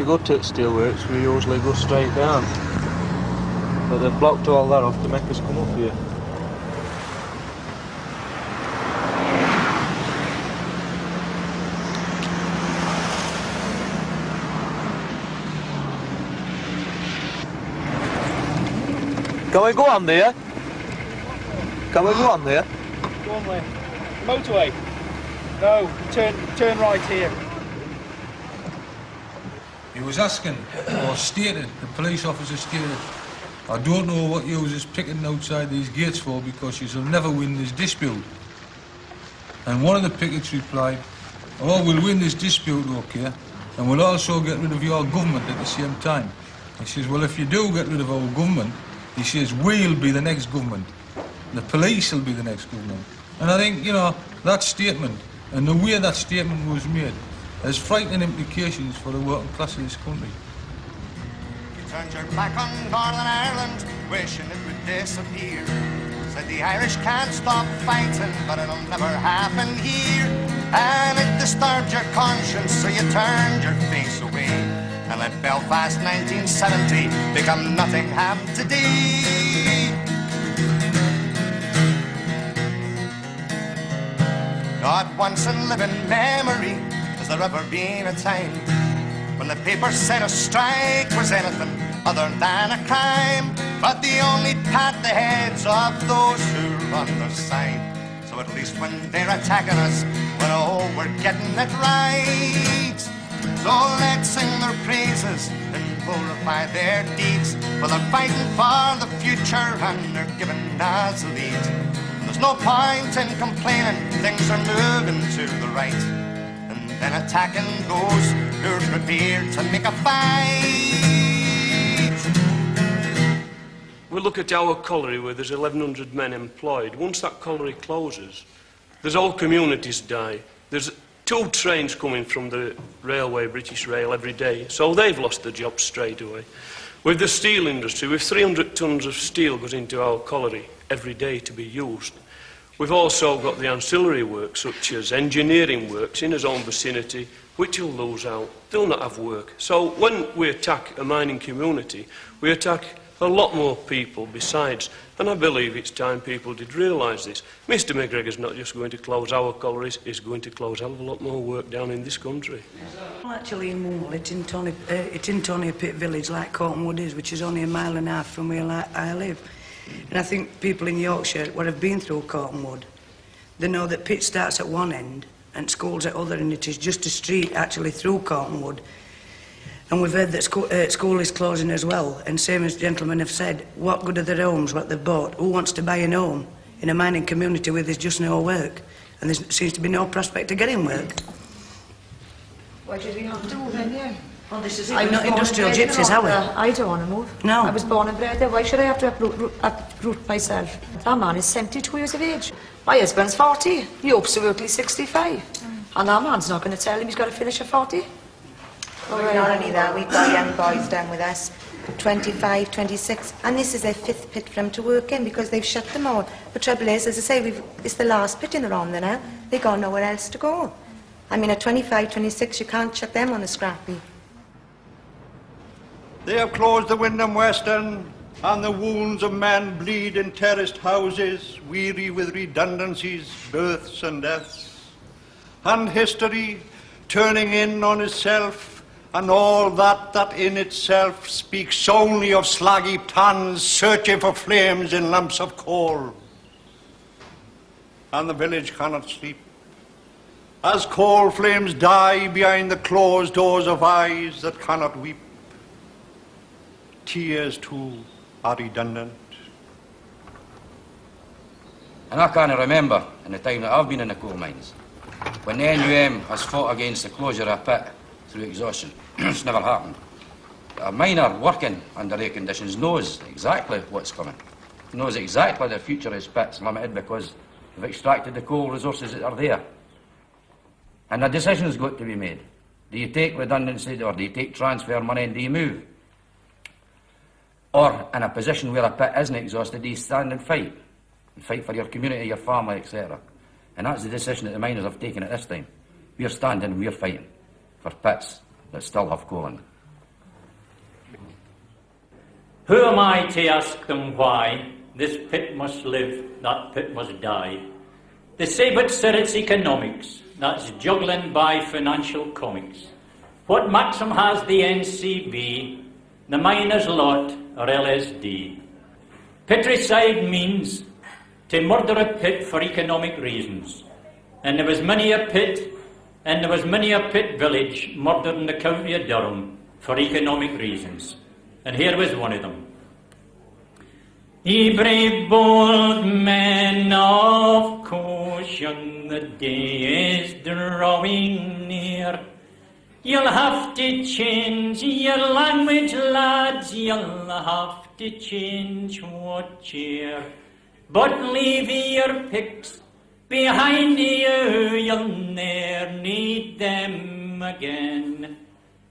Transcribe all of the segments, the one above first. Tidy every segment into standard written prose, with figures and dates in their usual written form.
go to the steelworks, we usually go straight down. But they've blocked all that off to make us come up here. Can we go on there? Can we go on there? Go on where? Motorway? No, turn right here. He was asking, or stated, the police officer stated, I don't know what you is picking outside these gates for because you shall never win this dispute. And one of the pickets replied, oh, we'll win this dispute, okay, and we'll also get rid of your government at the same time. He says, well, if you do get rid of our government, he says, we'll be the next government. The police will be the next government. And I think, you know, that statement and the way that statement was made has frightening implications for the working class of this country. You turned your back on Northern Ireland, wishing it would disappear. Said the Irish can't stop fighting, but it'll never happen here. And it disturbed your conscience, so you turned your face away and let Belfast 1970 become Nottingham today. Not once in living memory has there ever been a time when the paper said a strike was anything other than a crime, but they only pat the heads of those who run their side. So at least when they're attacking us, we know we're getting it right. So let's sing their praises and glorify their deeds, for they're fighting for the future and they're giving us a lead. There's no point in complaining, things are moving to the right, and then attacking those who're prepared to make a fight. We look at our colliery where there's 1,100 men employed. Once that colliery closes, there's whole communities die. There's 2 trains coming from the railway, British Rail, every day, so they've lost their jobs straight away. With the steel industry, with 300 tonnes of steel goes into our colliery every day to be used. We've also got the ancillary work, such as engineering works in his own vicinity, which will lose out. They'll not have work. So when we attack a mining community, we attack a lot more people besides. And I believe it's time people did realise this. Mr McGregor's not just going to close our collieries, he's going to close a hell of a lot more work down in this country. Well, actually in Moonwell, it's in Tony Pit village like Cortonwood is, which is only 1.5 miles from where I live. And I think people in Yorkshire would have been through Cortonwood. They know that Pit starts at one end and school's at other, and it is just a street actually through Cortonwood. And we've heard that school is closing as well, and same as gentlemen have said, what good are their homes, what they've bought? Who wants to buy an home in a mining community where there's just no work? And there seems to be no prospect of getting work. Why did we have to move in here? Well, this is it. We're not industrial gypsies, are we? I don't want to move. No. I was born and bred there. Why should I have to uproot myself? That man is 72 years of age. My husband's 40. You're absolutely 65. And that man's not going to tell him he's got to finish at 40. Well, not only that, we've got young boys down with us, 25, 26, and this is their 5th pit for them to work in because they've shut them all. The trouble is, as I say, it's the last pit in the Ronda now. They've got nowhere else to go. I mean, at 25, 26, you can't chuck them on a scrappy. They have closed the Wyndham Western, and the wounds of men bleed in terraced houses, weary with redundancies, births and deaths. And history, turning in on itself, and all that in itself speaks only of slaggy tans searching for flames in lumps of coal. And the village cannot sleep. As coal flames die behind the closed doors of eyes that cannot weep, tears too are redundant. And I can't remember in the time that I've been in the coal mines when the NUM has fought against the closure of a pit through exhaustion. It's never happened. A miner working under air conditions knows exactly what's coming. Knows exactly the future of his pit's limited because they've extracted the coal resources that are there. And a decision's got to be made. Do you take redundancy or do you take transfer money and do you move? Or in a position where a pit isn't exhausted, do you stand and fight? And fight for your community, your family, etc. And that's the decision that the miners have taken at this time. We're standing and we're fighting for pits that still have coal in them. Who am I to ask them why? This pit must live, that pit must die. They say but sir it's economics, that's juggling by financial comics. What maxim has the NCB, the miners' lot or LSD? Pitricide means to murder a pit for economic reasons. And there was many a pit, and there was many a pit village murdered in the county of Durham for economic reasons. And here was one of them. Ye brave bold men of caution, the day is drawing near. You'll have to change your language, lads, you'll have to change what cheer. But leave your picks behind you, you'll ne'er need them again.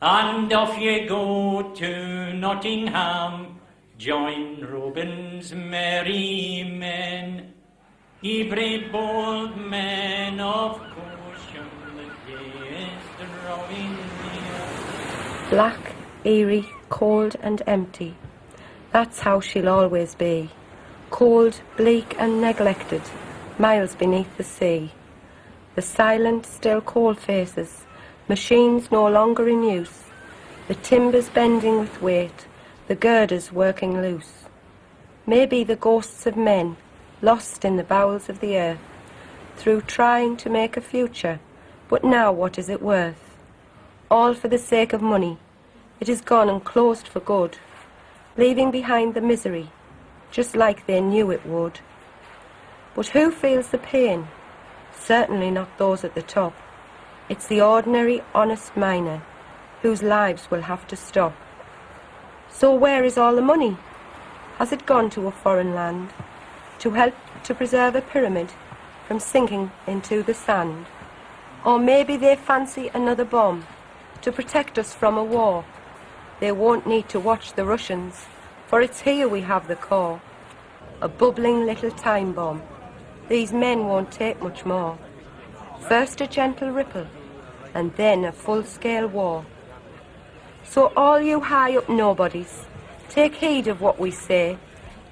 And off you go to Nottingham, join Robin's merry men. Ye brave bold men of caution, the day is drawing near. Black, eerie, cold and empty, that's how she'll always be. Cold, bleak and neglected, miles beneath the sea. The silent, still coal faces, machines no longer in use, the timbers bending with weight, the girders working loose. Maybe the ghosts of men, lost in the bowels of the earth, through trying to make a future, but now what is it worth? All for the sake of money, it is gone and closed for good, leaving behind the misery, just like they knew it would. But who feels the pain? Certainly not those at the top. It's the ordinary, honest miner, whose lives will have to stop. So where is all the money? Has it gone to a foreign land, to help to preserve a pyramid from sinking into the sand? Or maybe they fancy another bomb, to protect us from a war. They won't need to watch the Russians, for it's here we have the core. A bubbling little time bomb. These men won't take much more. First a gentle ripple, and then a full-scale war. So all you high-up nobodies, take heed of what we say.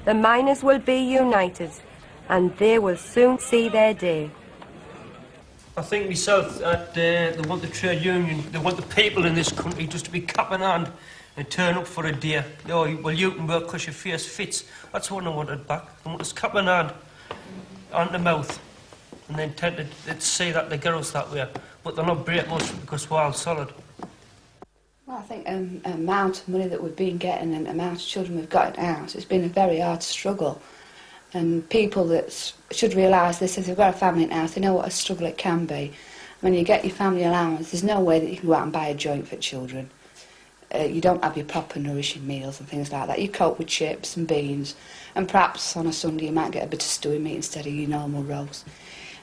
The miners will be united, and they will soon see their day. I think myself that they want the trade union, they want the people in this country just to be cap in hand and turn up for a day. Oh, well, you can work because your face fits. That's what I wanted back. I want us cap in hand on the mouth and then tend to say that they get us that way. But they're not break us because we're all solid. Well, I think amount of money that we've been getting and amount of children we've got out, it's been a very hard struggle. And people that should realise this, if they've got a family in the house, they know what a struggle it can be. When you get your family allowance, there's no way that you can go out and buy a joint for children. You don't have your proper nourishing meals and things like that. You cope with chips and beans, and perhaps on a Sunday you might get a bit of stewing meat instead of your normal roast.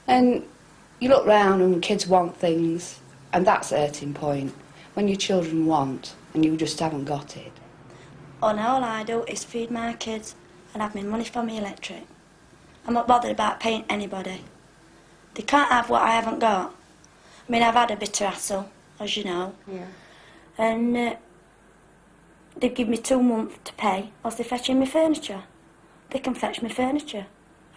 And you look round and kids want things, and that's the hurting point. When your children want, and you just haven't got it. Oh, now all I do is feed my kids and have my money for my electric. I'm not bothered about paying anybody. They can't have what I haven't got. I mean, I've had a bit of hassle, as you know. Yeah. And they give me 2 months to pay, or they're fetching my furniture. They can fetch my furniture.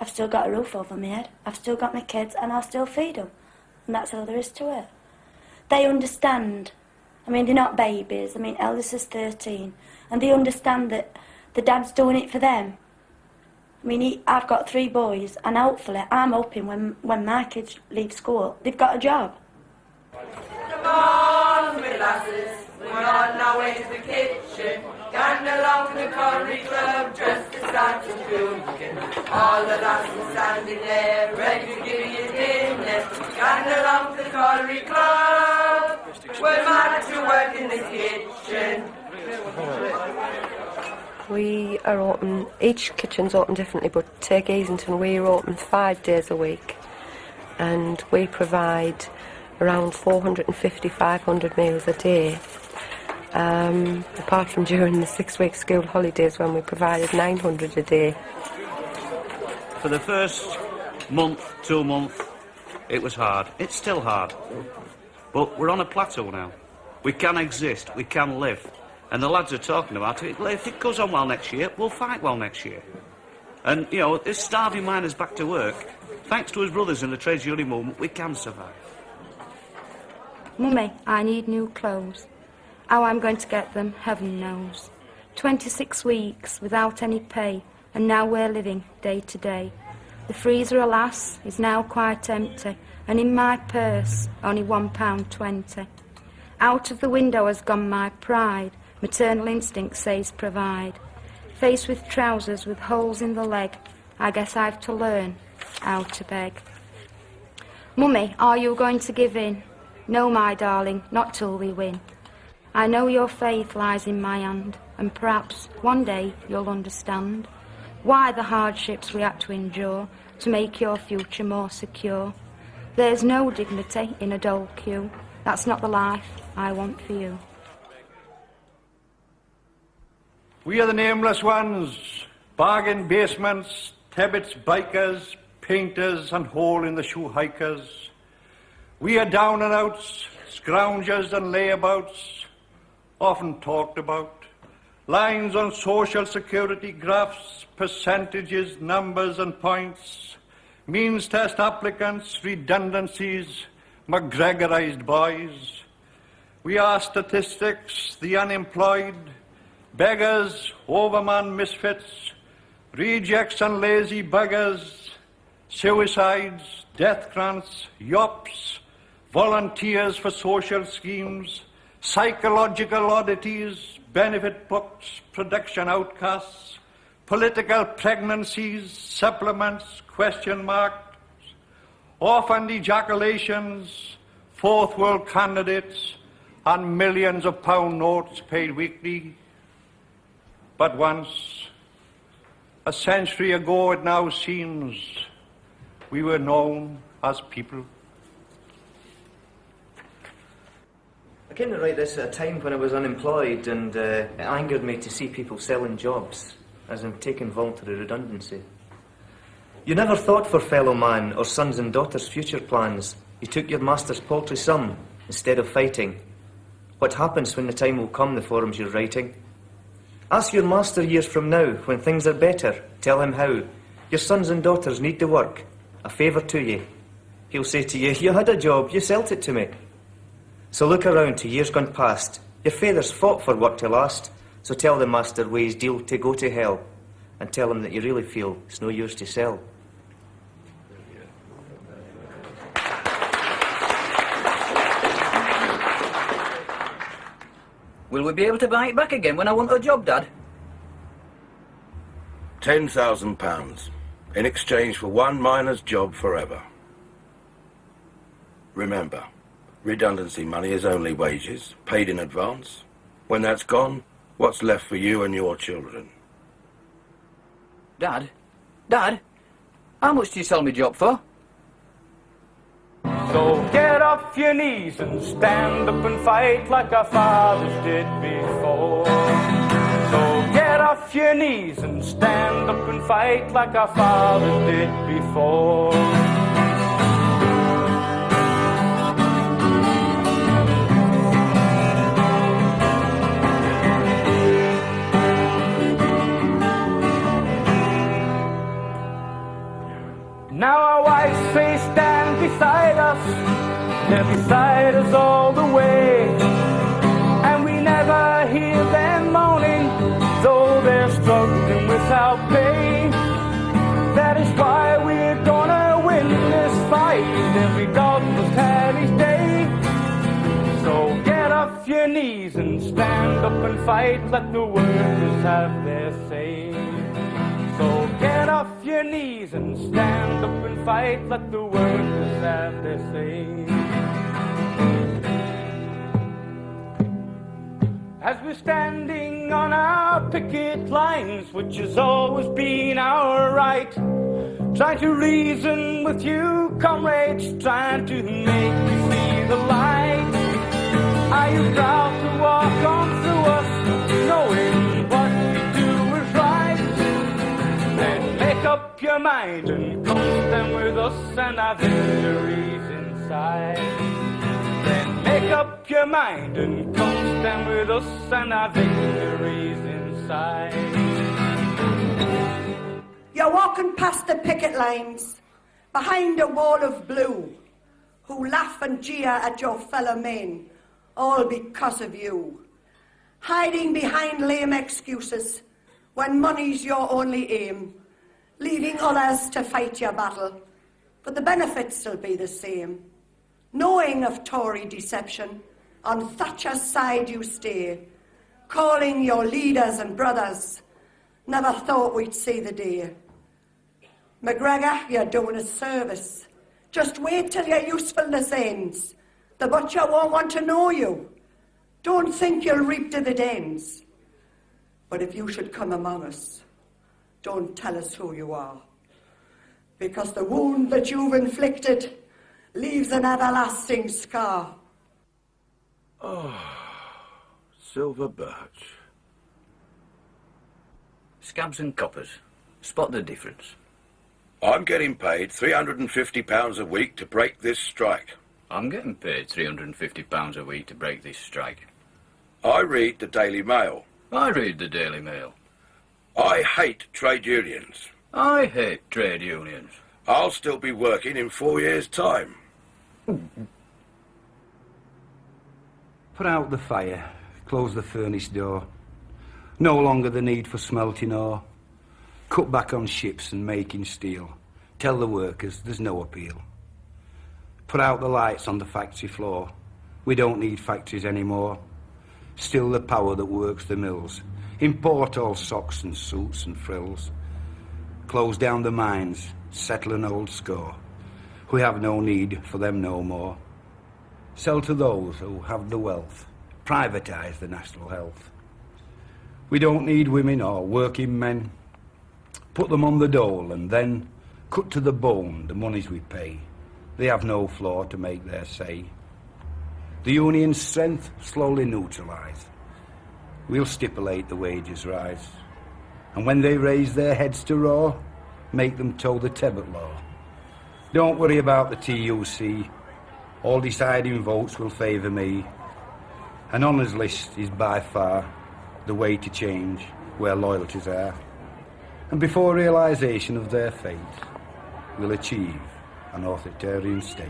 I've still got a roof over my head, I've still got my kids, and I'll still feed them. And that's all there is to it. They understand. I mean, they're not babies. I mean, eldest is 13. And they understand that the dad's doing it for them. I mean, I've got 3 boys, and hopefully, I'm hoping when my kids leave school, they've got a job. Come on, me lasses, we're on our way to the kitchen. Going along to the Colliery Club, just to start some cooking. All the lasses standing there, ready to give you dinner. Going along to the Colliery Club, we're mad to work in the kitchen. We are open, each kitchen's open differently, but take Easington, we're open 5 days a week, and we provide around 450, 500 meals a day, apart from during the 6-week school holidays when we provided 900 a day. For the first month, 2 months, it was hard. It's still hard, but we're on a plateau now. We can exist, we can live. And the lads are talking about it. Well, if it goes on well next year, we'll fight well next year. And, you know, this starving miner's back to work. Thanks to his brothers in the trades union movement, we can survive. Mummy, I need new clothes. How I'm going to get them, heaven knows. 26 weeks without any pay, and now we're living day to day. The freezer, alas, is now quite empty, and in my purse, only £1.20. Out of the window has gone my pride, maternal instinct says provide. Faced with trousers with holes in the leg, I guess I've to learn how to beg. Mummy, are you going to give in? No, my darling, not till we win. I know your faith lies in my hand, and perhaps one day you'll understand why the hardships we had to endure to make your future more secure. There's no dignity in a dole queue. That's not the life I want for you. We are the nameless ones, bargain basements, Tibbetts bikers, painters and hole-in-the-shoe hikers. We are down and outs, scroungers and layabouts, often talked about. Lines on social security graphs, percentages, numbers and points, means test applicants, redundancies, McGregorized boys. We are statistics, the unemployed, beggars, overman misfits, rejects and lazy buggers, suicides, death grants, yops, volunteers for social schemes, psychological oddities, benefit books, production outcasts, political pregnancies, supplements, question marks, orphaned ejaculations, fourth world candidates, and millions of pound notes paid weekly. But once, a century ago it now seems, we were known as people. I came to write this at a time when I was unemployed, and it angered me to see people selling jobs as in taking voluntary redundancy. You never thought for fellow man or sons and daughters' future plans. You took your master's paltry sum instead of fighting. What happens when the time will come, the forums you're writing? Ask your master years from now, when things are better, tell him how. Your sons and daughters need to work, a favour to you. He'll say to you, you had a job, you sold it to me. So look around to years gone past. Your fathers fought for work to last, so tell the master ways deal to go to hell, and tell him that you really feel it's no use to sell. Will we be able to buy it back again when I want a job, Dad? £10,000 in exchange for one miner's job forever. Remember, redundancy money is only wages, paid in advance. When that's gone, what's left for you and your children? Dad? Dad? How much do you sell me job for? So get off your knees and stand up and fight like our fathers did before. So get off your knees and stand up and fight like our fathers did before. Now our wives say stand beside us, they're beside us all the way, and we never hear them moaning, though they're struggling without pay. That is why we're gonna win this fight every Douglas Harry's day. So get off your knees and stand up and fight, let the workers have their say. So get off your knees and stand up and fight, let the workers have their say. As we're standing on our picket lines, which has always been our right, trying to reason with you, comrades, trying to make you see the light. Are you proud to walk on through us, knowing what we do is right? Then make up your mind and come stand with us and our victories inside. Then make up your mind and come stand with us and our victories inside. You're walking past the picket lines, behind a wall of blue, who laugh and jeer at your fellow men, all because of you. Hiding behind lame excuses when money's your only aim, leaving others to fight your battle, but the benefits will be the same. Knowing of Tory deception, on Thatcher's side you stay, calling your leaders and brothers, never thought we'd see the day. McGregor, you're doing a service. Just wait till your usefulness ends. The butcher won't want to know you. Don't think you'll reap dividends. But if you should come among us, don't tell us who you are, because the wound that you've inflicted leaves an everlasting scar. Oh, silver birch. Scabs and coppers. Spot the difference. I'm getting paid £350 a week to break this strike. I'm getting paid £350 a week to break this strike. I read the Daily Mail. I read the Daily Mail. I hate trade unions. I hate trade unions. I'll still be working in 4 years' time. Put out the fire, close the furnace door. No longer the need for smelting ore. Cut back on ships and making steel. Tell the workers there's no appeal. Put out the lights on the factory floor. We don't need factories anymore. Still the power that works the mills. Import all socks and suits and frills. Close down the mines, settle an old score. We have no need for them no more. Sell to those who have the wealth. Privatise the national health. We don't need women or working men. Put them on the dole and then cut to the bone the monies we pay. They have no floor to make their say. The union's strength slowly neutralise. We'll stipulate the wages rise. And when they raise their heads to roar, make them toe the Tebbutt law. Don't worry about the TUC. All deciding votes will favour me. An honours list is by far the way to change where loyalties are. And before realisation of their fate, we'll achieve an authoritarian state.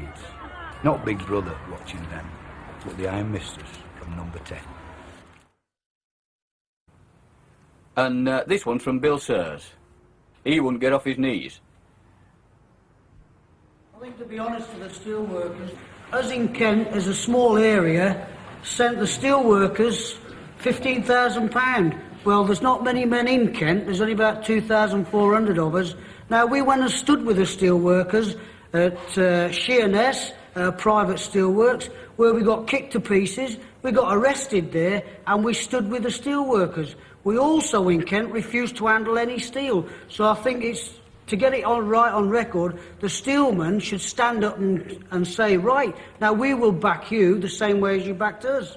Not Big Brother watching them, but the Iron Mistress from number 10. And this one's from Bill Sears. He wouldn't get off his knees. I think, to be honest with the steel workers, us in Kent, as a small area, sent the steel workers £15,000. Well, there's not many men in Kent. There's only about 2,400 of us. Now, we went and stood with the steel workers at Sheerness, private steelworks, where we got kicked to pieces. We got arrested there, and we stood with the steel workers. We also, in Kent, refused to handle any steel. So I think it's, to get it on right on record, the steelmen should stand up and say, right, now we will back you the same way as you backed us.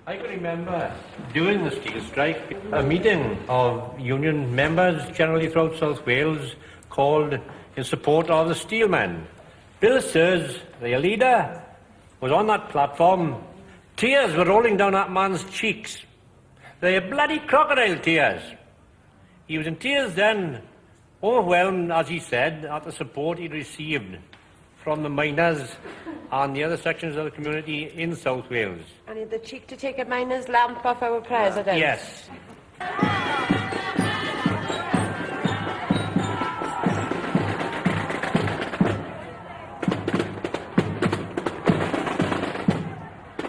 I can remember during the steel strike a meeting of union members generally throughout South Wales called in support of the steelmen. Bill Sears, their leader, was on that platform. Tears were rolling down that man's cheeks. They are bloody crocodile tears. He was in tears then, overwhelmed, as he said, at the support he received from the miners and the other sections of the community in South Wales. And he had the cheek to take a miner's lamp off our president. Yes.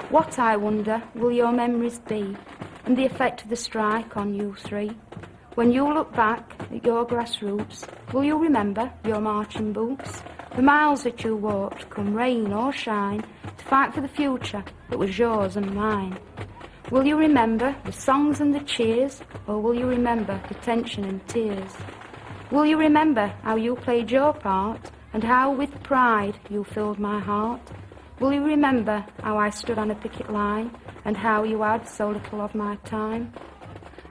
What, I wonder, will your memories be, and the effect of the strike on you three? When you look back at your grassroots, will you remember your marching boots? The miles that you walked, come rain or shine, to fight for the future that was yours and mine. Will you remember the songs and the cheers, or will you remember the tension and tears? Will you remember how you played your part, and how with pride you filled my heart? Will you remember how I stood on a picket line, and how you had so little of my time?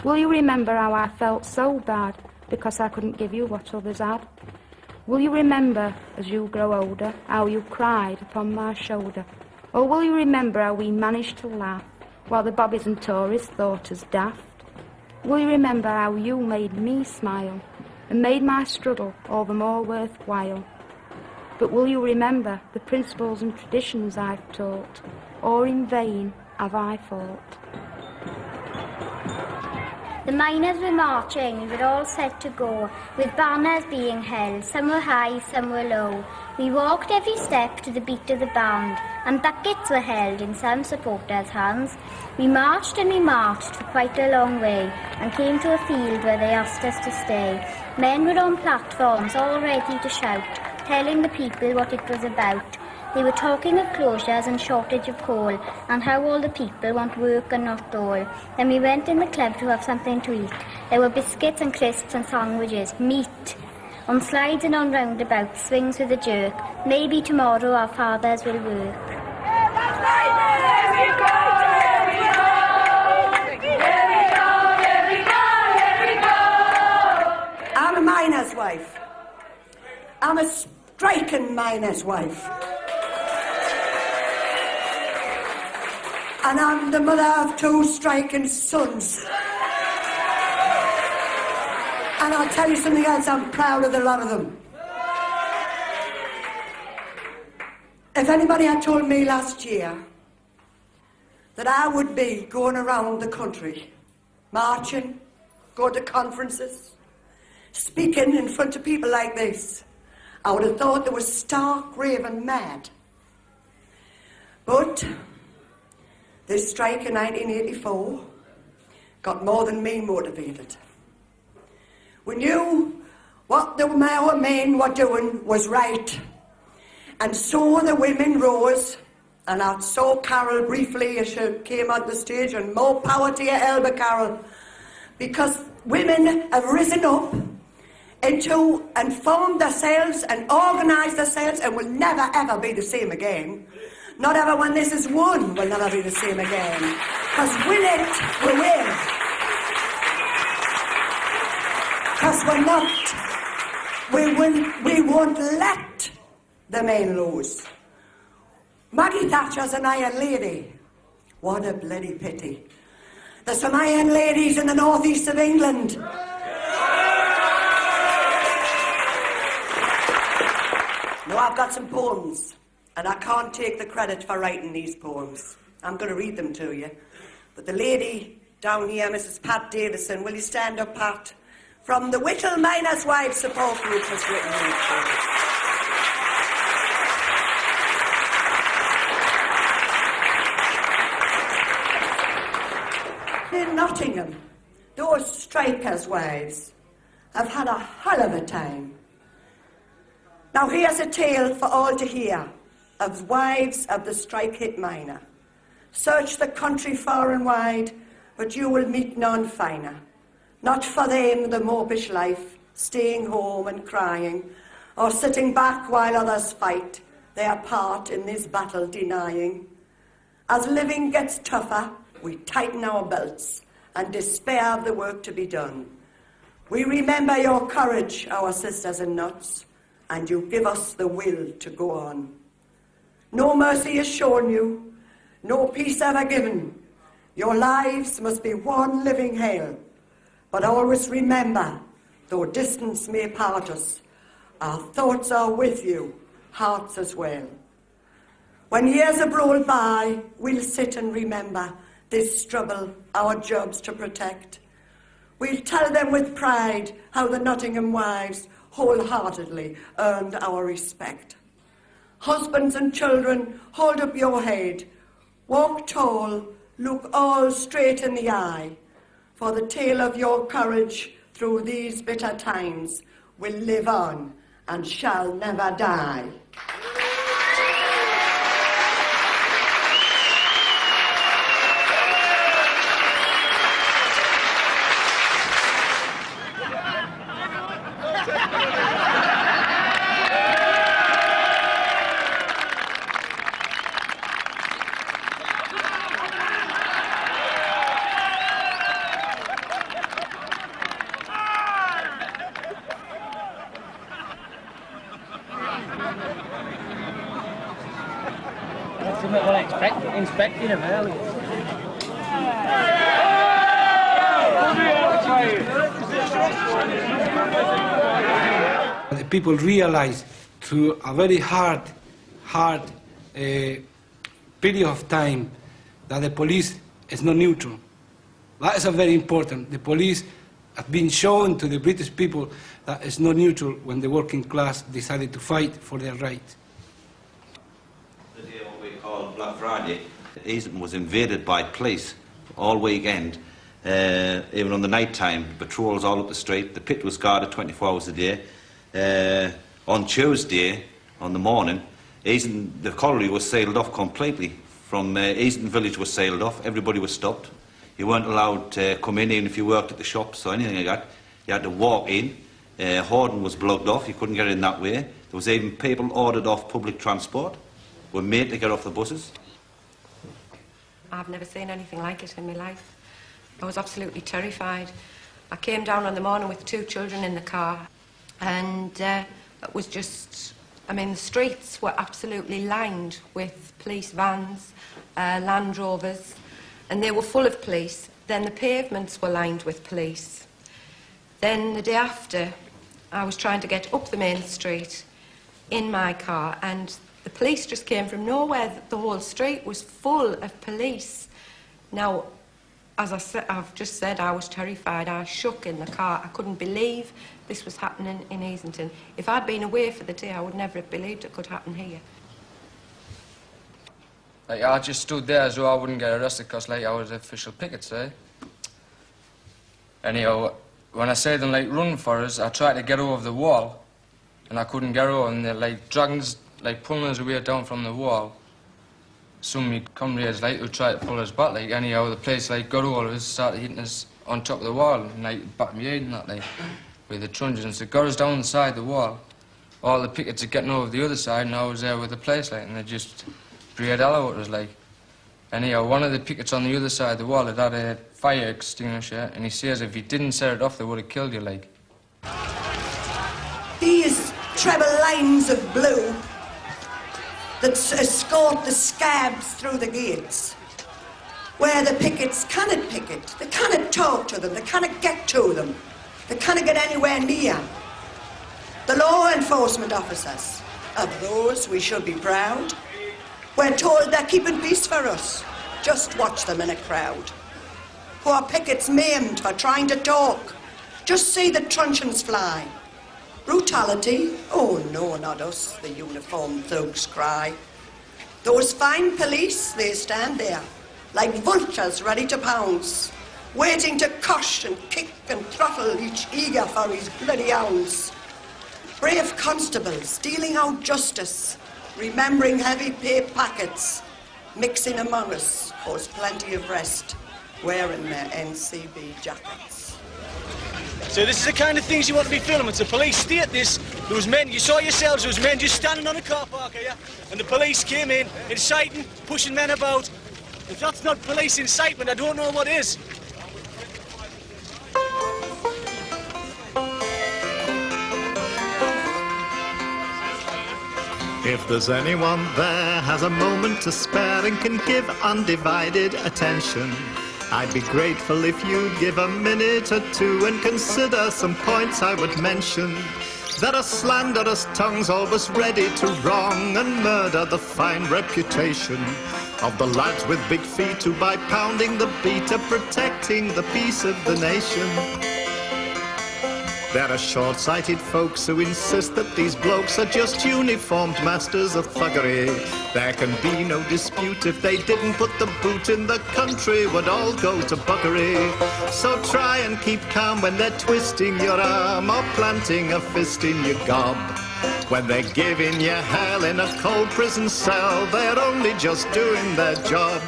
Will you remember how I felt so bad, because I couldn't give you what others had? Will you remember, as you grow older, how you cried upon my shoulder? Or will you remember how we managed to laugh while the bobbies and tories thought us daft. Will you remember how you made me smile and made my struggle all the more worthwhile? But will you remember the principles and traditions I've taught, or in vain have I fought? The miners were marching, we were all set to go, with banners being held, some were high, some were low. We walked every step to the beat of the band, and buckets were held in some supporters' hands. We marched and we marched for quite a long way, and came to a field where they asked us to stay. Men were on platforms, all ready to shout, telling the people what it was about. They were talking of closures and shortage of coal, and how all the people want work and not dole. Then we went in the club to have something to eat. There were biscuits and crisps and sandwiches, meat. On slides and on roundabouts, swings with a jerk. Maybe tomorrow our fathers will work. I'm a miner's wife. I'm a striking miner's wife. And I'm the mother of 2 striking sons. And I'll tell you something else, I'm proud of the lot of them. If anybody had told me last year that I would be going around the country, marching, going to conferences, speaking in front of people like this, I would have thought they were stark, raving mad. But this strike in 1984 got more than me motivated. We knew what our men were doing was right, and so the women rose, and I saw Carol briefly as she came on the stage, and more power to you, Elba Carol, because women have risen up into and formed themselves and organised themselves and will never ever be the same again. Not ever when this is won will never be the same again. Because win it, we win. Because we won't let the men lose. Maggie Thatcher's an iron lady. What a bloody pity. There's some iron ladies in the northeast of England. Now I've got some poems. And I can't take the credit for writing these poems. I'm going to read them to you. But the lady down here, Mrs. Pat Davison, will you stand up, Pat? From the Whittle Miners' Wives Support Group has written these poems. In Nottingham, those strikers' wives have had a hell of a time. Now here's a tale for all to hear of wives of the strike-hit miner. Search the country far and wide, but you will meet none finer. Not for them the mopish life, staying home and crying, or sitting back while others fight, their part in this battle denying. As living gets tougher, we tighten our belts and despair of the work to be done. We remember your courage, our sisters and nuts, and you give us the will to go on. No mercy is shown you, no peace ever given. Your lives must be one living hell. But always remember, though distance may part us, our thoughts are with you, hearts as well. When years have rolled by, we'll sit and remember this struggle, our jobs to protect. We'll tell them with pride how the Nottingham wives wholeheartedly earned our respect. Husbands and children, hold up your head. Walk tall, look all straight in the eye. For the tale of your courage through these bitter times will live on and shall never die. Inspecting them earlier. The people realize through a very hard period of time that the police is not neutral. That is very important. The police have been shown to the British people that it's not neutral when the working class decided to fight for their rights. The day what we call Black Friday, Easington was invaded by police all weekend. Even on the night time, patrols all up the street. The pit was guarded 24 hours a day. On Tuesday, on the morning, the colliery was sealed off completely. From Easington village was sealed off. Everybody was stopped. You weren't allowed to come in, even if you worked at the shops or anything like that. You had to walk in. Horden was blocked off. You couldn't get in that way. There was even people ordered off public transport. Were made to get off the buses. I've never seen anything like it in my life. I was absolutely terrified. I came down on the morning with 2 children in the car, and it was just, I mean, the streets were absolutely lined with police vans, Land Rovers, and they were full of police. Then the pavements were lined with police. Then the day after, I was trying to get up the main street in my car, and the police just came from nowhere. The whole street was full of police. Now, as I've just said, I was terrified. I was shook in the car. I couldn't believe this was happening in Easington. If I'd been away for the day, I would never have believed it could happen here. Like, I just stood there so I wouldn't get arrested because, like, I was official pickets, eh? Anyhow, when I said them, like, run for us, I tried to get over the wall, and I couldn't get over, and they're, like, dragging us, like, pulling us away down from the wall. Some of my comrades, like, who tried to pull us back, like, anyhow, the place, like, got over us, started hitting us on top of the wall, and, like, back me head and that, like, with the truncheons. They got us down the side of the wall. All the pickets are getting over the other side, and I was there with the police, like, and they just breathed hell out of us, like. Anyhow, one of the pickets on the other side of the wall had had a fire extinguisher, and he says if he didn't set it off, they would have killed you, like. These treble lines of blue that escort the scabs through the gates, where the pickets cannot picket, they cannot talk to them, they cannot get to them, they cannot get anywhere near. The law enforcement officers, of those we should be proud, we're told they're keeping peace for us. Just watch them in a crowd. Poor pickets maimed for trying to talk. Just see the truncheons fly. Brutality? Oh no, not us, the uniformed thugs cry. Those fine police, they stand there, like vultures ready to pounce, waiting to cush and kick and throttle each eager for his bloody ounce. Brave constables dealing out justice, remembering heavy pay packets, mixing among us, cause plenty of rest, wearing their NCB jackets. So this is the kind of things you want to be filming. It's a police state, this. There was men, you saw yourselves, there was men just standing on a car park here, and the police came in, inciting, pushing men about. If that's not police incitement, I don't know what is. If there's anyone there has a moment to spare and can give undivided attention, I'd be grateful if you'd give a minute or two and consider some points I would mention. There are slanderous tongues always ready to wrong and murder the fine reputation of the lads with big feet who by pounding the beat are protecting the peace of the nation. There are short-sighted folks who insist that these blokes are just uniformed masters of thuggery. There can be no dispute if they didn't put the boot in, the country would all go to buggery. So try and keep calm when they're twisting your arm or planting a fist in your gob. When they're giving you hell in a cold prison cell, they're only just doing their job.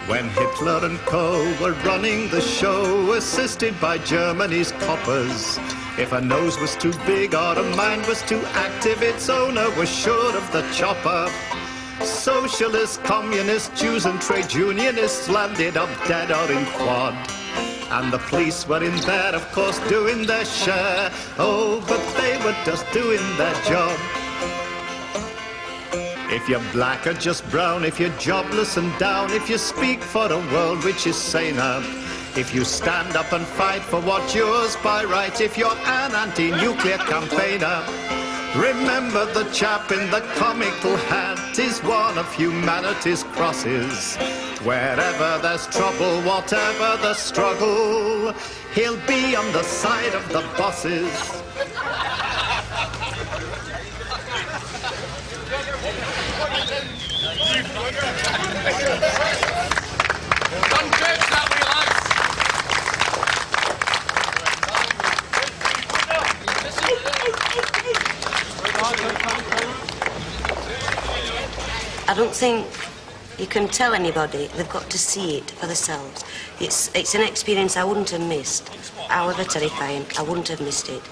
When Hitler and co. were running the show, assisted by Germany's coppers, if a nose was too big or a mind was too active, its owner was sure of the chopper. Socialists, communists, Jews and trade unionists landed up dead or in quad. And the police were in there, of course, doing their share. Oh, but they were just doing their job. If you're black or just brown, if you're jobless and down, if you speak for a world which is saner, if you stand up and fight for what's yours by right, if you're an anti-nuclear campaigner, remember the chap in the comical hat is one of humanity's crosses. Wherever there's trouble, whatever the struggle, he'll be on the side of the bosses. I don't think you can tell anybody. They've got to see it for themselves. It's an experience I wouldn't have missed. However terrifying, I wouldn't have missed it.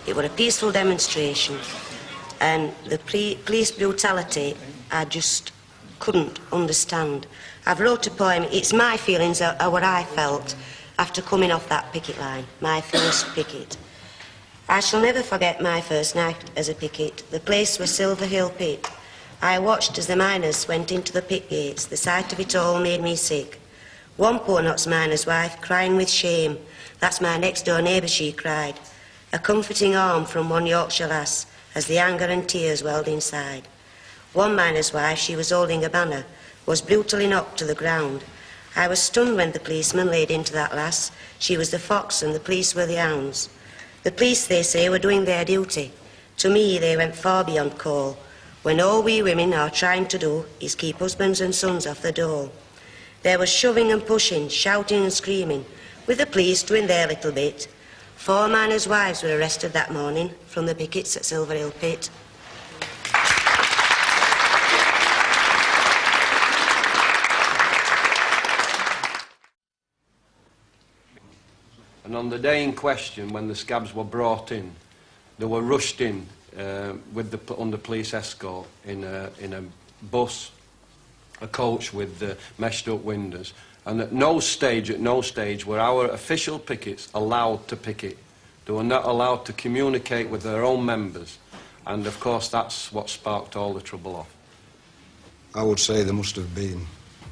It was a peaceful demonstration, and the police brutality I just couldn't understand. I've wrote a poem. It's my feelings of what I felt after coming off that picket line, my first picket. I shall never forget my first night as a picket. The place was Silver Hill Pit. I watched as the miners went into the pit gates. The sight of it all made me sick. One poor Notts miner's wife, crying with shame. That's my next-door neighbour, she cried. A comforting arm from one Yorkshire lass, as the anger and tears welled inside. One miner's wife, she was holding a banner, was brutally knocked to the ground. I was stunned when the policeman laid into that lass. She was the fox and the police were the hounds. The police, they say, were doing their duty. To me, they went far beyond call, when all we women are trying to do is keep husbands and sons off the door. There was shoving and pushing, shouting and screaming, with the police doing their little bit. 4 miners' wives were arrested that morning from the pickets at Silver Hill Pit. And on the day in question, when the scabs were brought in, they were rushed in under police escort in a bus, a coach with meshed up windows. And at no stage were our official pickets allowed to picket. They were not allowed to communicate with their own members. And of course that's what sparked all the trouble off. I would say there must have been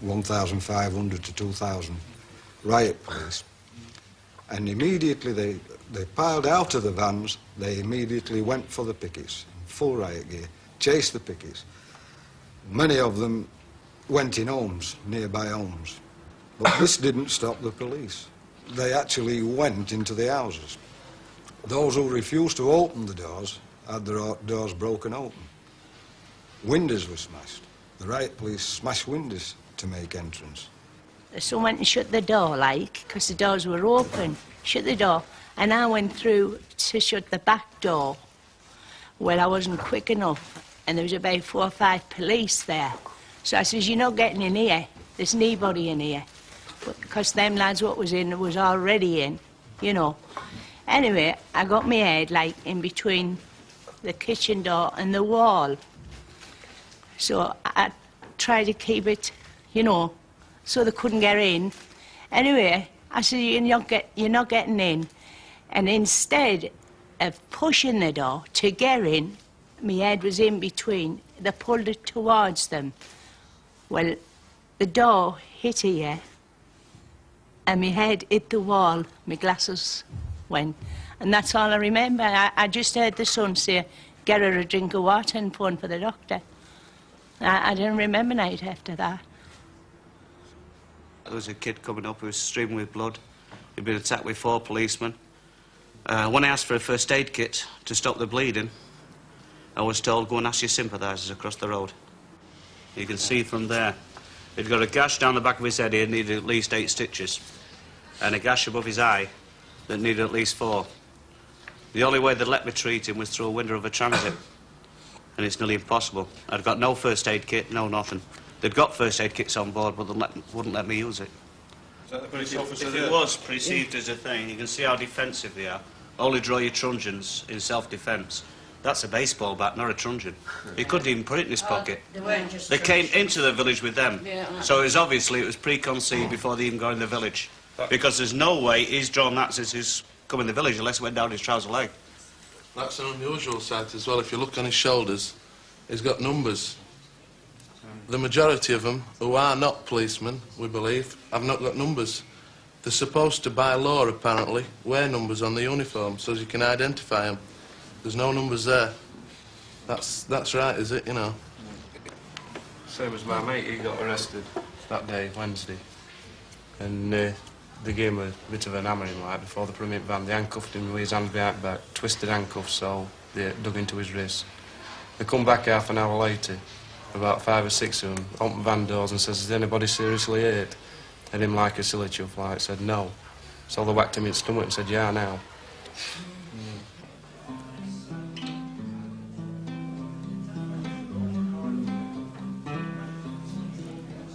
1,500 to 2,000 riot police. And immediately they piled out of the vans, they immediately went for the pickets, full riot gear, chased the pickets. Many of them went in homes, nearby homes. But this didn't stop the police. They actually went into the houses. Those who refused to open the doors had their doors broken open. Windows were smashed. The riot police smashed windows to make entrance. Someone went and shut the door, because the doors were open. Shut the door, and I went through to shut the back door. Well, I wasn't quick enough, and there was about 4 or 5 police there. So I says, "You're not getting in here. There's nobody in here." But because them lads what was in was already in, you know. Anyway, I got my head, in between the kitchen door and the wall. So I tried to keep it, so they couldn't get in. Anyway, I said, you're not getting in. And instead of pushing the door to get in, my head was in between. They pulled it towards them. Well, the door hit here, and my head hit the wall. My glasses went. And that's all I remember. I just heard the son say, "Get her a drink of water and phone for the doctor." I didn't remember night after that. There was a kid coming up who was streaming with blood. He'd been attacked with 4 policemen. When I asked for a first aid kit to stop the bleeding, I was told, "Go and ask your sympathisers across the road." You can see from there, he'd got a gash down the back of his head. He needed at least 8 stitches, and a gash above his eye that needed at least 4. The only way they'd let me treat him was through a window of a transit, and it's nearly impossible. I'd got no first aid kit, no nothing. They'd got first aid kits on board, but they wouldn't let me use it. Is that the police officer If there? it was perceived as a thing, you can see how defensive they are. Only draw your truncheons in self-defence. That's a baseball bat, not a truncheon. He couldn't even put it in his pocket. They came into the village with them. So it was preconceived before they even got in the village. Because there's no way he's drawn that since he's come in the village unless it went down his trouser leg. That's an unusual sight as well. If you look on his shoulders, he's got numbers The majority of them, who are not policemen, we believe, have not got numbers. They're supposed to, by law apparently, wear numbers on the uniform so as you can identify them. There's no numbers there. That's right, is it, you know? Same as my mate, he got arrested that day, Wednesday. And they gave him a bit of an hammering, like, before they put him in van. They handcuffed him with his hands behind back, twisted handcuffs, so they dug into his wrist. They come back half an hour later, about 5 or 6 of them, open van doors and says, "Is anybody seriously hurt?" And him, like a silly chuff, like, said no. So they whacked him in the stomach and said, "Yeah, now."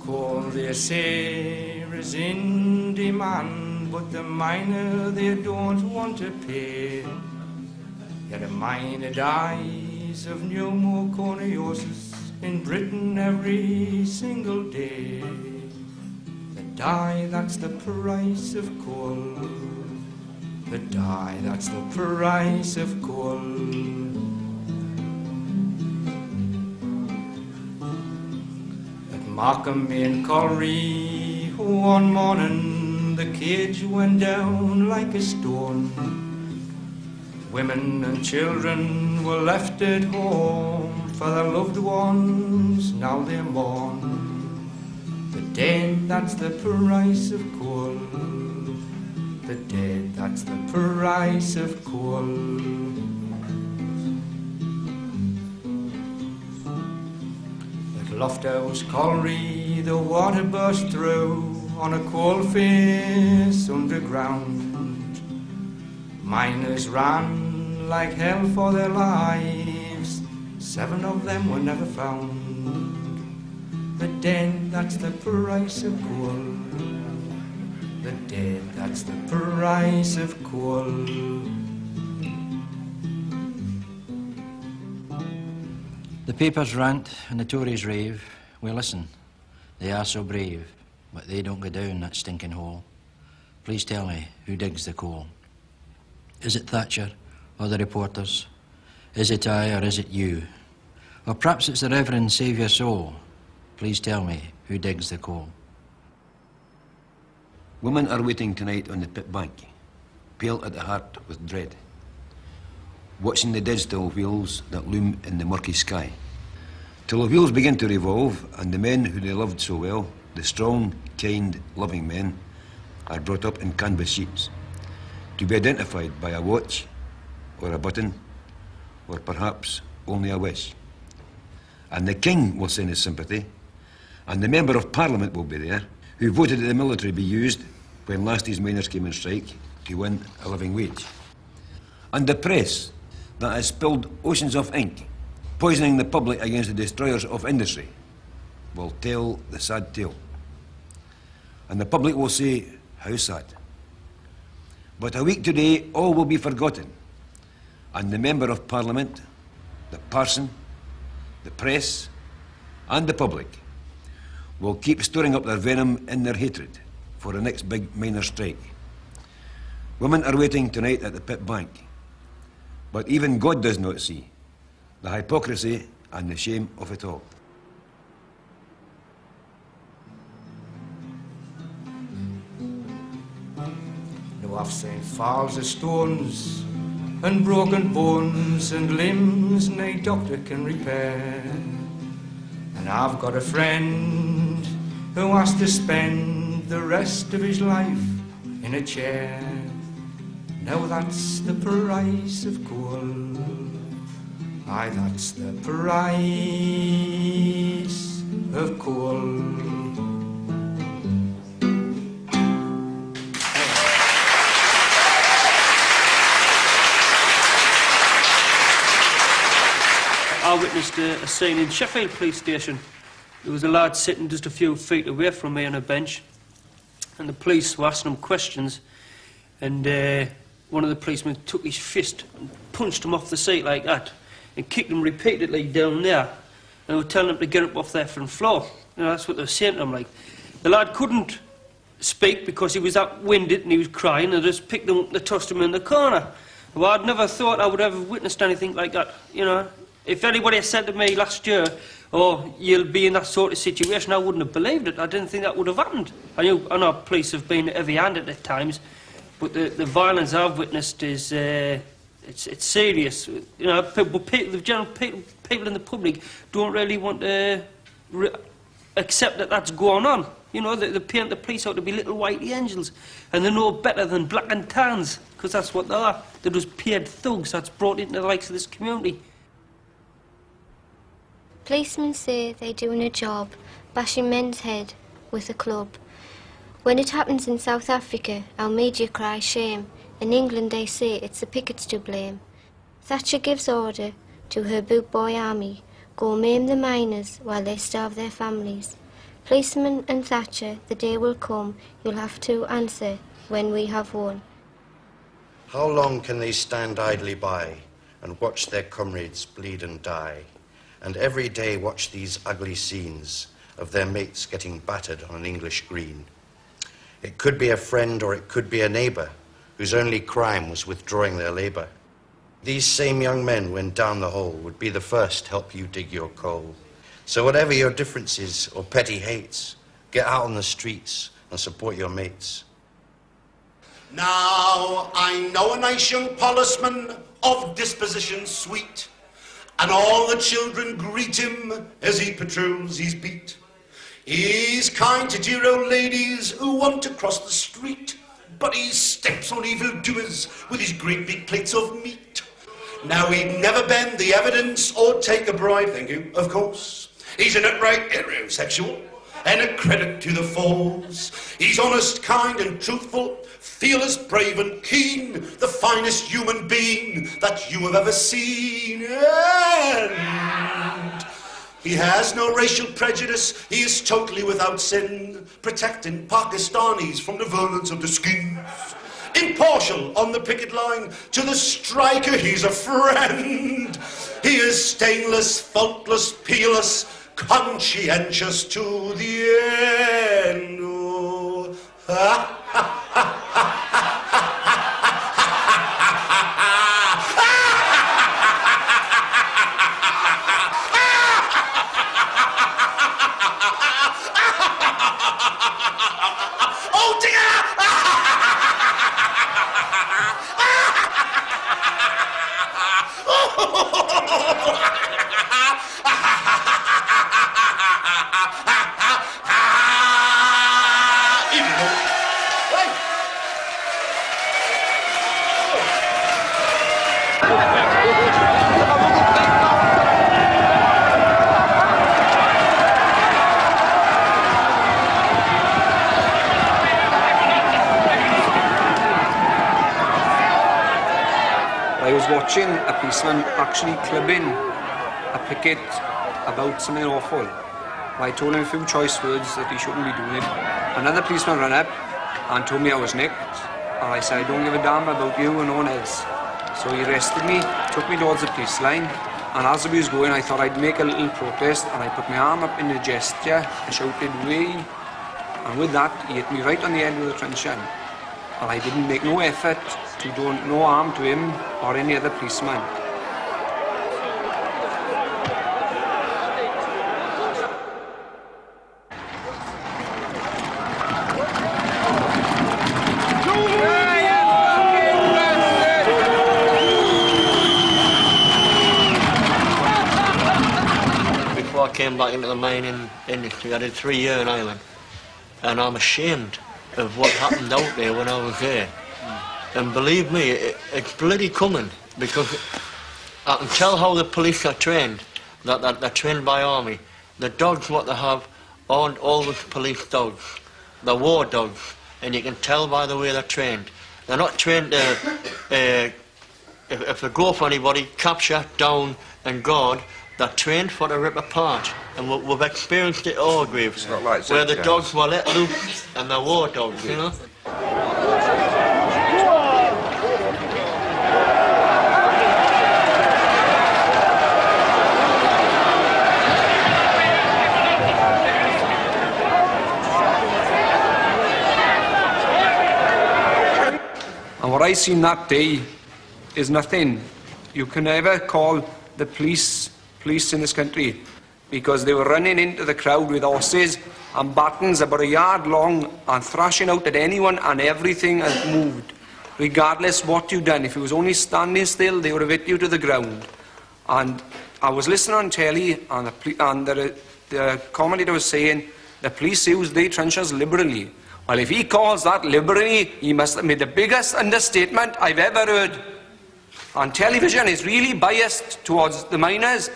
Coal, they say, is in demand, but the miner, they don't want to pay. Yet a miner dies of pneumoconiosis in Britain every single day. The die, that's the price of coal. The die, that's the price of coal. Markham in Colliery, one morning the cage went down like a stone. Women and children were left at home for their loved ones, now they mourn. The dead, that's the price of coal. The dead, that's the price of coal. Lofthouse Colliery, the water burst through on a coal face underground. Miners ran like hell for their lives. 7 of them were never found. The dead, that's the price of coal. The dead, that's the price of coal. The papers rant and the Tories rave. We listen. They are so brave, but they don't go down that stinking hole. Please tell me, who digs the coal? Is it Thatcher or the reporters? Is it I or is it you? Or perhaps it's the Reverend Saviour Soul. Please tell me, who digs the coal? Women are waiting tonight on the pit bank, pale at the heart with dread, watching the digital wheels that loom in the murky sky. Till the wheels begin to revolve and the men who they loved so well, the strong, kind, loving men, are brought up in canvas sheets to be identified by a watch or a button or perhaps only a wish. And the King will send his sympathy and the Member of Parliament will be there who voted that the military be used when last these miners came on strike to win a living wage. And the press that has spilled oceans of ink, poisoning the public against the destroyers of industry, will tell the sad tale. And the public will say, how sad. But a week today, all will be forgotten. And the Member of Parliament, the parson, the press, and the public will keep storing up their venom in their hatred for the next big miner strike. Women are waiting tonight at the pit bank. But even God does not see the hypocrisy and the shame of it all. Now I've seen falls of stones and broken bones and limbs no doctor can repair. And I've got a friend who has to spend the rest of his life in a chair. Now that's the price of coal. Aye, that's the price of coal. I witnessed a scene in Sheffield Police Station. There was a lad sitting just a few feet away from me on a bench, and the police were asking him questions, and one of the policemen took his fist and punched him off the seat like that and kicked him repeatedly down there. And they were telling him to get up off there from the floor. You know, that's what they were saying to him. Like, the lad couldn't speak because he was that winded and he was crying, and they just picked him up and they tossed him in the corner. Well, I'd never thought I would ever witnessed anything like that, you know. If anybody had said to me last year, oh, you'll be in that sort of situation, I wouldn't have believed it. I didn't think that would have happened. I know police have been heavy-handed at times, but the violence I've witnessed is it's serious. You know, the general people in the public don't really want to accept that that's going on. You know, they paint the police out to be little white angels, and they're no better than black and tans, because that's what they are. They're just paid thugs that's brought into the likes of this community. Policemen say they're doing a job, bashing men's head with a club. When it happens in South Africa, our media cry shame. In England they say it's the pickets to blame. Thatcher gives order to her boot boy army, go maim the miners while they starve their families. Policemen and Thatcher, the day will come, you'll have to answer when we have won. How long can they stand idly by and watch their comrades bleed and die? And every day watch these ugly scenes of their mates getting battered on an English green. It could be a friend or it could be a neighbour whose only crime was withdrawing their labour. These same young men, when down the hole, would be the first to help you dig your coal. So whatever your differences or petty hates, get out on the streets and support your mates. Now I know a nice young policeman of disposition sweet, and all the children greet him as he patrols his beat. He's kind to dear old ladies who want to cross the street, but he steps on evildoers with his great big plates of meat. Now he'd never bend the evidence or take a bribe, thank you, of course. He's an outright heterosexual and a credit to the force. He's honest, kind and truthful, fearless, brave and keen, the finest human being that you have ever seen. And he has no racial prejudice, he is totally without sin, protecting Pakistanis from the violence of the skins. Impartial on the picket line, to the striker he's a friend. He is stainless, faultless, peerless, conscientious to the end. Oh. Oh dear! I was watching a policeman actually clubbing a picket about something awful. I told him a few choice words that he shouldn't be doing it. Another policeman ran up and told me I was nicked. And I said, I don't give a damn about you and no one else. So he arrested me, took me towards the police line, and as he was going, I thought I'd make a little protest, and I put my arm up in a gesture and shouted, "Way!" And with that, he hit me right on the head with a truncheon. And I didn't make no effort to do no harm to him or any other policeman. Before I came back into the mining industry, I did 3 years in Ireland, and I'm ashamed of what happened out there when I was there. And believe me, it's bloody coming, because I can tell how the police are trained, that they're trained by army. The dogs what they have aren't always police dogs, they're war dogs, and you can tell by the way they're trained. They're not trained to, if they go for anybody, capture, down and guard. They're trained for to rip apart, and we've experienced it all, Greaves, where the dogs were let loose and they're war dogs, you know. And what I seen that day is nothing. You can never call the police police in this country, because they were running into the crowd with horses and batons about a yard long and thrashing out at anyone and everything that moved, regardless what you'd done. If you was only standing still, they would have hit you to the ground. And I was listening on telly, and the commentator was saying the police use their trenches liberally. Well, if he calls that liberally, he must have made the biggest understatement I've ever heard. And television is really biased towards the miners,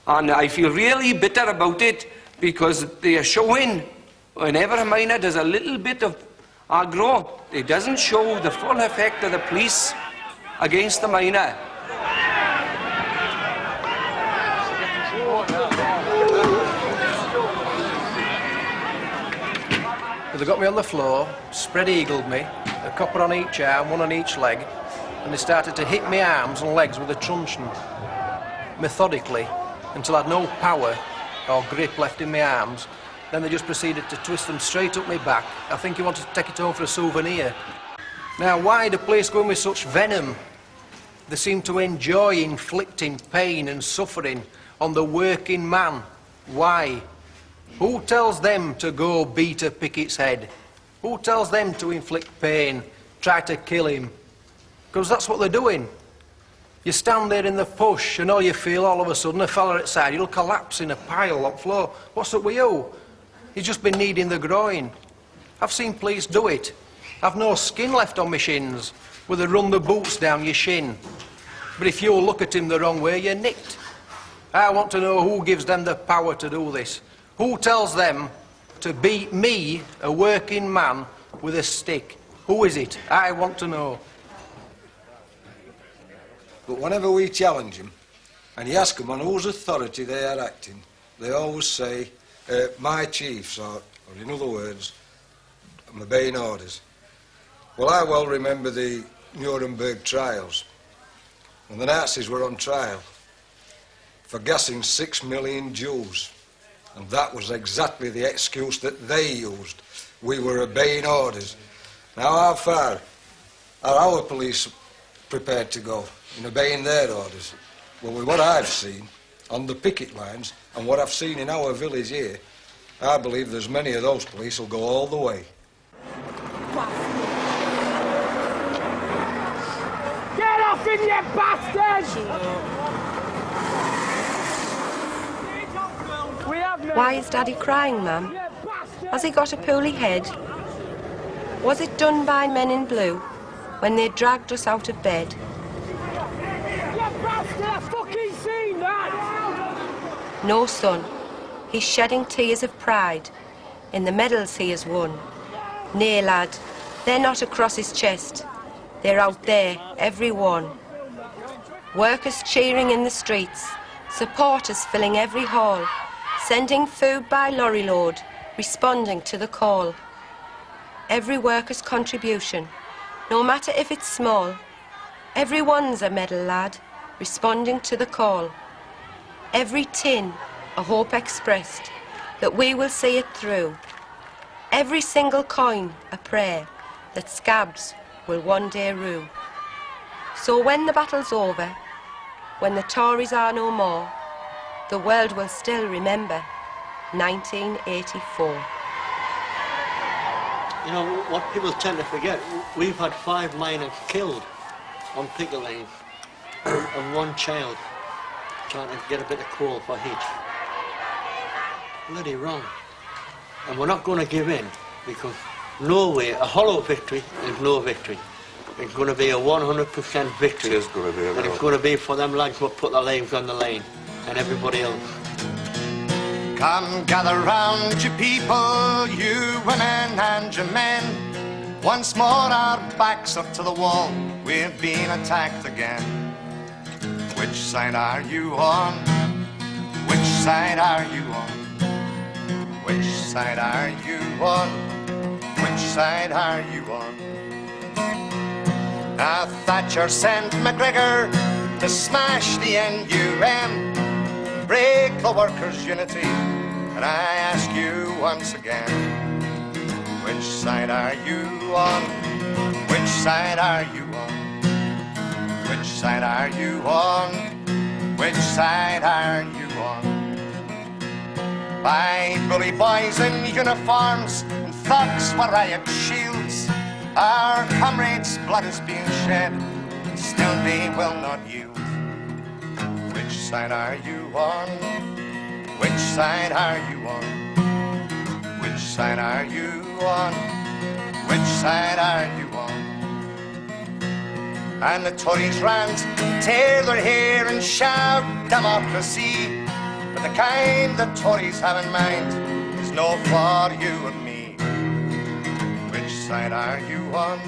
and I feel really bitter about it, because they are showing, whenever a miner does a little bit of aggro, it doesn't show the full effect of the police against the miner. They got me on the floor, spread-eagled me, a copper on each arm, one on each leg, and they started to hit my arms and legs with a truncheon, methodically, until I had no power or grip left in my arms. Then they just proceeded to twist them straight up my back. I think he wanted to take it home for a souvenir. Now, why the police go in with such venom? They seem to enjoy inflicting pain and suffering on the working man. Why? Who tells them to go beat a picket's head? Who tells them to inflict pain, try to kill him? Because that's what they're doing. You stand there in the push and all you feel, all of a sudden, a fella outside, he'll collapse in a pile on the floor. What's up with you? He's just been kneed in the groin. I've seen police do it. I've no skin left on my shins, where they run the boots down your shin. But if you look at him the wrong way, you're nicked. I want to know who gives them the power to do this. Who tells them to beat me, a working man, with a stick? Who is it? I want to know. But whenever we challenge them, and you ask them on whose authority they are acting, they always say, my chiefs, or in other words, I'm obeying orders. Well, I well remember the Nuremberg trials, when the Nazis were on trial for gassing 6 million Jews. And that was exactly the excuse that they used. We were obeying orders. Now, how far are our police prepared to go in obeying their orders? Well, with what I've seen on the picket lines and what I've seen in our village here, I believe there's many of those police who'll go all the way. Get off him, you bastards! Why is Daddy crying, ma'am? Has he got a poorly head? Was it done by men in blue when they dragged us out of bed? No, son. He's shedding tears of pride in the medals he has won. Nay, lad, they're not across his chest. They're out there, every one. Workers cheering in the streets, supporters filling every hall, sending food by lorry load, responding to the call. Every worker's contribution, no matter if it's small, everyone's a medal, lad, responding to the call. Every tin, a hope expressed, that we will see it through. Every single coin, a prayer, that scabs will one day rue. So when the battle's over, when the Tories are no more, the world will still remember 1984. You know, what people tend to forget, we've had 5 miners killed on picket lines and 1 child trying to get a bit of coal for heat. Bloody wrong. And we're not going to give in, because no way, a hollow victory is no victory. It's going to be a 100% victory. It is going to be. And it's going to be for them lads who put their lives on the line and everybody else. Come gather round, you people, you women and your men. Once more our backs up to the wall, we've been attacked again. Which side are you on? Which side are you on? Which side are you on? Which side are you on? Now Thatcher sent McGregor to smash the NUM, break the workers' unity, and I ask you once again, which side are you on? Which side are you on? Which side are you on? Which side are you on? on? By bully boys in uniforms and thugs with riot shields, our comrades' blood is being shed, and still they will not yield. Which side are you on? Which side are you on? Which side are you on? Which side are you on? And the Tories rant, tear their hair and shout democracy, but the kind the Tories have in mind is no for you and me. Which side are you on?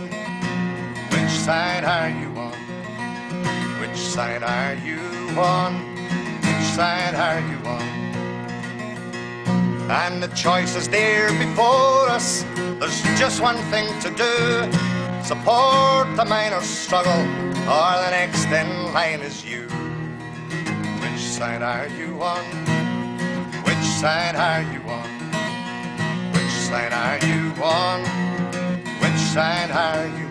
Which side are you on? Which side are you on? Which side are you on? And the choice is there before us. There's just one thing to do: support the miners' struggle, or the next in line is you. Which side are you on? Which side are you on? Which side are you on? Which side are you